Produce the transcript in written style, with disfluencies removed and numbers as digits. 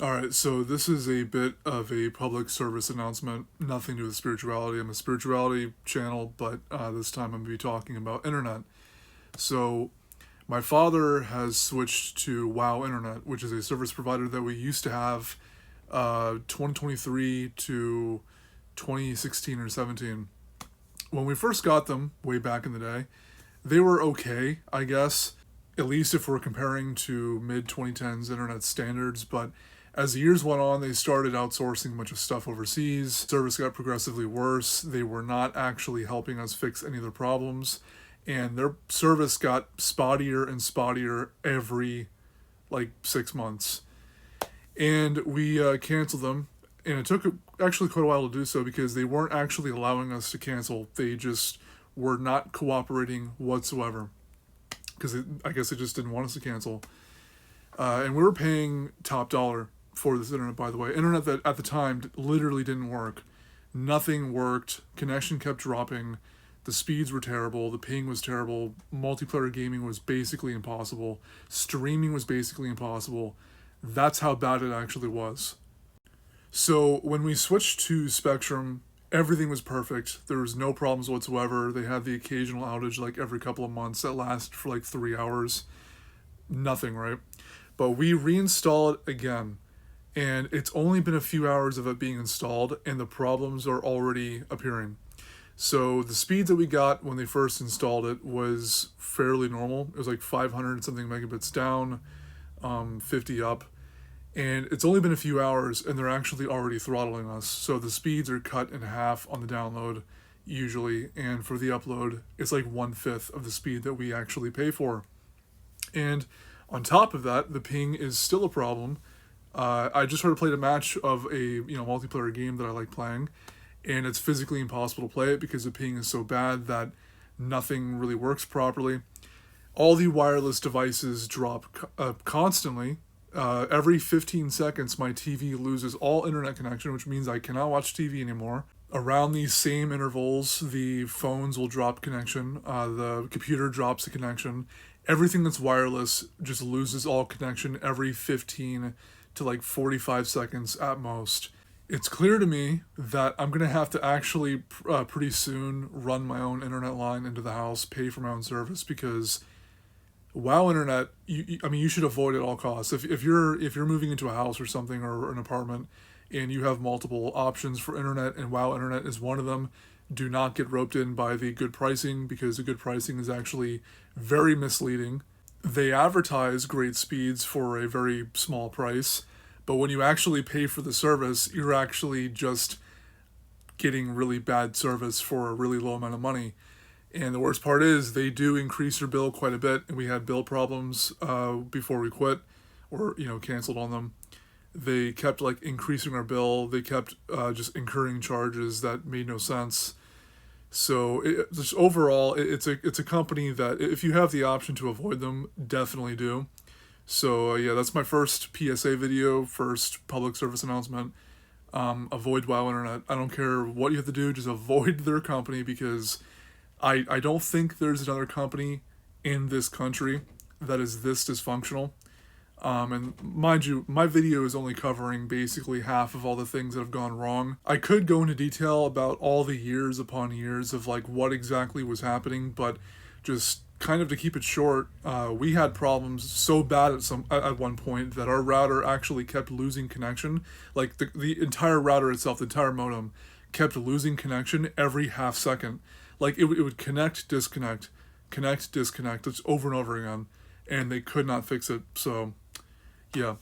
Alright, so this is a bit of a public service announcement, nothing to do with spirituality. I'm a spirituality channel, but this time I'm going to be talking about internet. So, my father has switched to WoW Internet, which is a service provider that we used to have 2023 to 2016 or 17. When we first got them, way back in the day, they were okay, I guess, at least if we're comparing to mid-2010s internet standards, but as the years went on, they started outsourcing a bunch of stuff overseas. Service got progressively worse. They were not actually helping us fix any of their problems. And their service got spottier and spottier every, 6 months. And we canceled them. And it took actually quite a while to do so because they weren't actually allowing us to cancel. They just were not cooperating whatsoever. Because I guess they just didn't want us to cancel. And we were paying top dollar for this internet, by the way. Internet that at the time literally didn't work. Nothing worked. Connection kept dropping. The speeds were terrible. The ping was terrible. Multiplayer gaming was basically impossible. Streaming was basically impossible. That's how bad it actually was. So when we switched to Spectrum, everything was perfect. There was no problems whatsoever. They had the occasional outage like every couple of months that lasted for like 3 hours. Nothing, right? But we reinstall it again, and it's only been a few hours of it being installed, and the problems are already appearing. So the speeds that we got when they first installed it was fairly normal. It was like 500 something megabits down, 50 up, and it's only been a few hours, and they're actually already throttling us. So the speeds are cut in half on the download usually, and for the upload, it's like 1/5 of the speed that we actually pay for. And on top of that, the ping is still a problem. I just sort of played a match of a multiplayer game that I like playing, and it's physically impossible to play it because the ping is so bad that nothing really works properly. All the wireless devices drop constantly. Every 15 seconds, my TV loses all internet connection, which means I cannot watch TV anymore. Around these same intervals, the phones will drop connection, the computer drops the connection. Everything that's wireless just loses all connection every 15 to 45 seconds at most. It's clear to me that I'm going to have to actually pretty soon run my own internet line into the house, pay for my own service, because WoW Internet, you should avoid at all costs. If you're moving into a house or something or an apartment and you have multiple options for internet and WoW Internet is one of them, do not get roped in by the good pricing because the good pricing is actually very misleading. They advertise great speeds for a very small price, but when you actually pay for the service, you're actually just getting really bad service for a really low amount of money. And the worst part is they do increase your bill quite a bit, and we had bill problems before we quit or canceled on them. They kept increasing our bill. They kept just incurring charges that made no sense. So just overall, it's a company that if you have the option to avoid them, definitely do. So yeah, that's my first PSA video, first public service announcement. Avoid WoW Internet. I don't care what you have to do, just avoid their company because I don't think there's another company in this country that is this dysfunctional. And mind you, my video is only covering basically half of all the things that have gone wrong. I could go into detail about all the years upon years of what exactly was happening, but just kind of to keep it short, we had problems so bad at one point that our router actually kept losing connection. The entire router itself, the entire modem, kept losing connection every half second. It would connect, disconnect, just over and over again, and they could not fix it. So yeah,